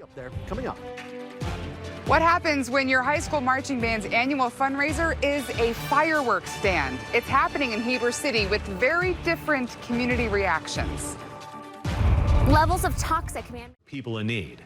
Up there, coming up. What happens when your high school marching band's annual fundraiser is a fireworks stand? It's happening in Heber City with very different community reactions. Levels of toxic, people in need.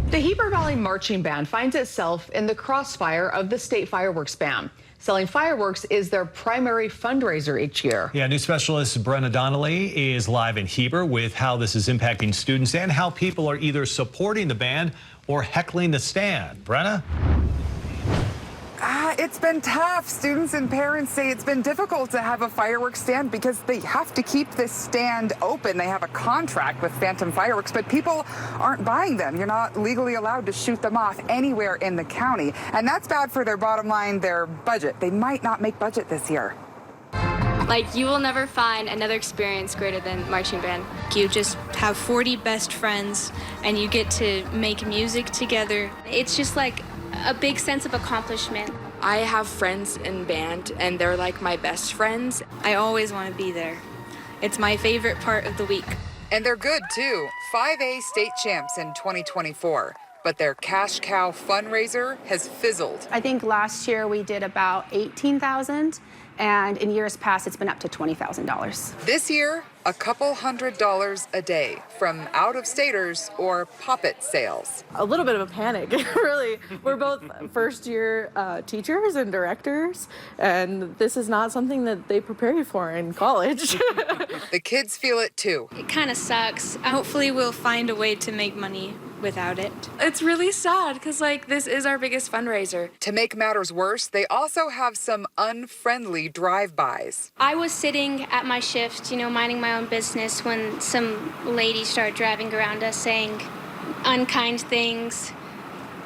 The Heber Valley Marching Band finds itself in the crossfire of the state fireworks ban. Selling fireworks is their primary fundraiser each year. Yeah, news specialist Brenna Donnelly is live in Heber with how this is impacting students and how people are either supporting the band or heckling the stand. Brenna? It's been tough. Students and parents say it's been difficult to have a fireworks stand because they have to keep this stand open. They have a contract with Phantom Fireworks, but people aren't buying them. You're not legally allowed to shoot them off anywhere in the county. And that's bad for their bottom line, their budget. They might not make budget this year. Like, you will never find another experience greater than marching band. You just have 40 best friends and you get to make music together. It's just like a big sense of accomplishment. I have friends in band and they're like my best friends. I always want to be there. It's my favorite part of the week. And they're good too. 5A state champs in 2024. But their cash cow fundraiser has fizzled. I think last year we did about $18,000, and in years past it's been up to $20,000. This year, a couple $100s a day from out-of-staters or pop-it sales. A little bit of a panic, really. We're both first-year teachers and directors, and this is not something that they prepare you for in college. The kids feel it too. It kind of sucks. Hopefully we'll find a way to make money without it. It's really sad because, like, this is our biggest fundraiser. To make matters worse, they also have some unfriendly drive-bys. I was sitting at my shift, minding my own business when some lady started driving around us saying unkind things,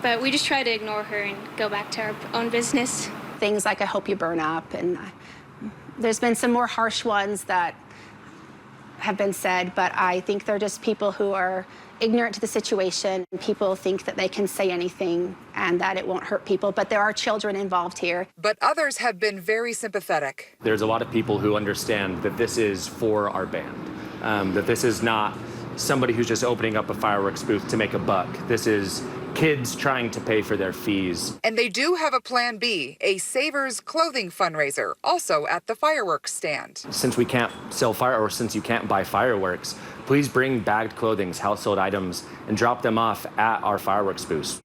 but we just try to ignore her and go back to our own business. Things like I hope you burn up, and there's been some more harsh ones that have been said, but I think they're just people who are ignorant to the situation. People think that they can say anything and that it won't hurt people, but there are children involved here. But others have been very sympathetic. There's a lot of people who understand that this is for our band, that this is not somebody who's just opening up a fireworks booth to make a buck. This is kids trying to pay for their fees. And they do have a plan B, a Savers clothing fundraiser, also at the fireworks stand. Since we can't sell fireworks, since you can't buy fireworks, please bring bagged clothing, household items, and drop them off at our fireworks booths.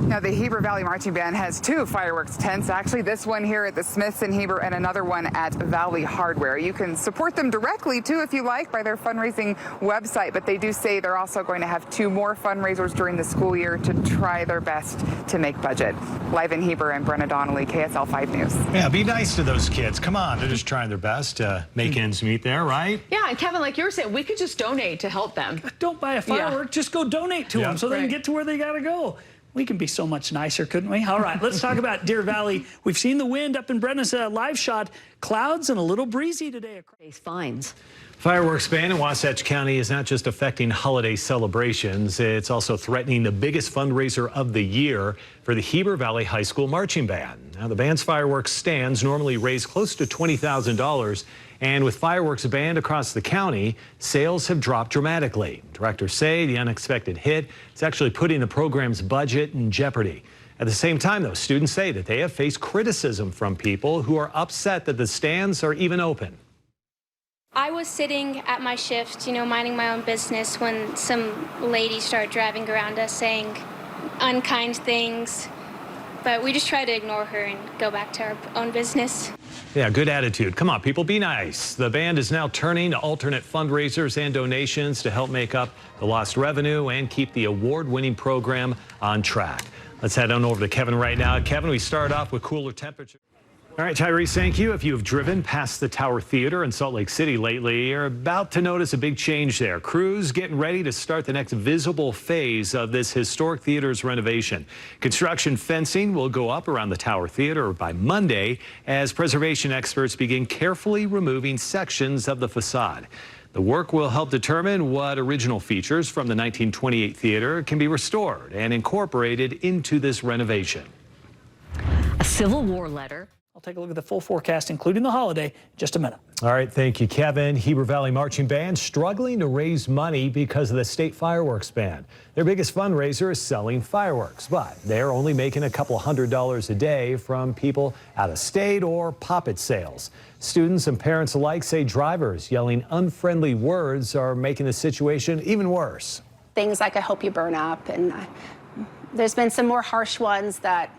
Now, the Heber Valley Marching Band has two fireworks tents. Actually, this one here at the Smiths in Heber and another one at Valley Hardware. You can support them directly, too, if you like, by their fundraising website. But they do say they're also going to have two more fundraisers during the school year to try their best to make budget. Live in Heber, and Brenna Donnelly, KSL-5 News. Yeah, be nice to those kids. Come on, they're just trying their best to make ends meet there, right? Yeah, and Kevin, like you were saying, we could just donate to help them. Don't buy a firework, just go donate to them so they can get to where they got to go. We can be so much nicer, couldn't we? All right, let's talk about Deer Valley. We've seen the wind up in Brenna's live shot. Clouds and a little breezy today. Fines. Fireworks ban in Wasatch County is not just affecting holiday celebrations, it's also threatening the biggest fundraiser of the year for the Heber Valley High School Marching Band. Now, the band's fireworks stands normally raise close to $20,000, and with fireworks banned across the county, sales have dropped dramatically. Directors say the unexpected hit is actually putting the program's budget in jeopardy. At the same time, though, students say that they have faced criticism from people who are upset that the stands are even open. I was sitting at my shift, minding my own business when some lady started driving around us saying unkind things, but we just try to ignore her and go back to our own business. Yeah, good attitude. Come on, people, be nice. The band is now turning to alternate fundraisers and donations to help make up the lost revenue and keep the award-winning program on track. Let's head on over to Kevin right now. Kevin, we start off with cooler temperatures. All right, Tyrese, thank you. If you have driven past the Tower Theater in Salt Lake City lately, you're about to notice a big change there. Crews getting ready to start the next visible phase of this historic theater's renovation. Construction fencing will go up around the Tower Theater by Monday as preservation experts begin carefully removing sections of the facade. The work will help determine what original features from the 1928 theater can be restored and incorporated into this renovation. A Civil War letter. I'll take a look at the full forecast, including the holiday, in just a minute. All right, thank you, Kevin. Heber Valley Marching Band struggling to raise money because of the state fireworks ban. Their biggest fundraiser is selling fireworks, but they're only making a couple $100s a day from people out of state or pop-it sales. Students and parents alike say drivers yelling unfriendly words are making the situation even worse. Things like "I hope you burn up," and there's been some more harsh ones that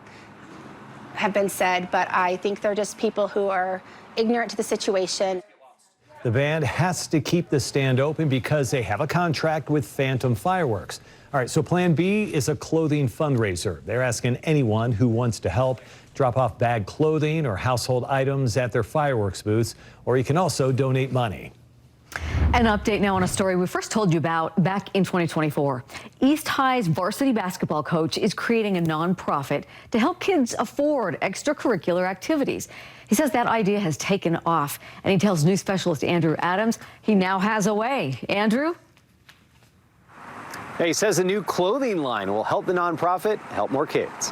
have been said, but I think they're just people who are ignorant to the situation. The band has to keep the stand open because they have a contract with Phantom Fireworks. All right, so Plan B is a clothing fundraiser. They're asking anyone who wants to help drop off bag clothing or household items at their fireworks booths, or you can also donate money. An update now on a story we first told you about back in 2024. East High's varsity basketball coach is creating a nonprofit to help kids afford extracurricular activities. He says that idea has taken off, and he tells news specialist Andrew Adams he now has a way. Andrew? He says a new clothing line will help the nonprofit help more kids.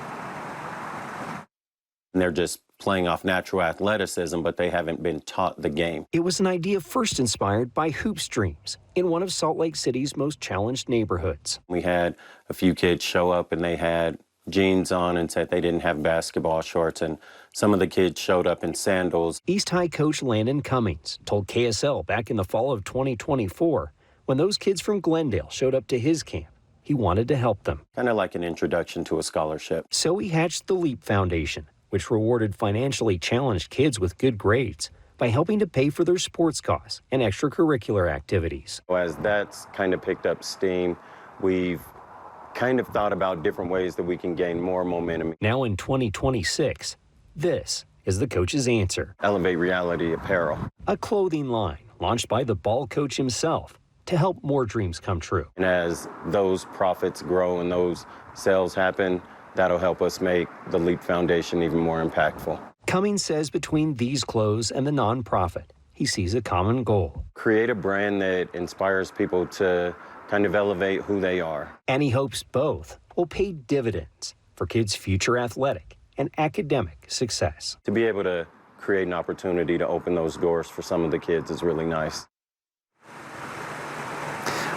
And they're just playing off natural athleticism, but they haven't been taught the game. It was an idea first inspired by Hoops Dreams in one of Salt Lake City's most challenged neighborhoods. We had a few kids show up and they had jeans on and said they didn't have basketball shorts, and some of the kids showed up in sandals. East High coach Landon Cummings told KSL back in the fall of 2024, when those kids from Glendale showed up to his camp, he wanted to help them. Kind of like an introduction to a scholarship. So he hatched the LEAP Foundation, which rewarded financially challenged kids with good grades by helping to pay for their sports costs and extracurricular activities. As that's kind of picked up steam, we've kind of thought about different ways that we can gain more momentum. Now in 2026, this is the coach's answer. Elevate Reality Apparel. A clothing line launched by the ball coach himself to help more dreams come true. And as those profits grow and those sales happen, that'll help us make the LEAP Foundation even more impactful. Cummings says between these clothes and the nonprofit, he sees a common goal. Create a brand that inspires people to kind of elevate who they are. And he hopes both will pay dividends for kids' future athletic and academic success. To be able to create an opportunity to open those doors for some of the kids is really nice.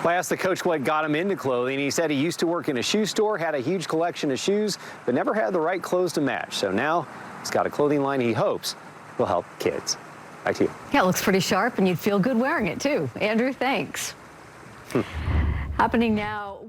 Well, I asked the coach what got him into clothing. He said he used to work in a shoe store, had a huge collection of shoes, but never had the right clothes to match. So now he's got a clothing line he hopes will help kids. Back to you. Yeah, it looks pretty sharp, and you'd feel good wearing it, too. Andrew, thanks. Happening now.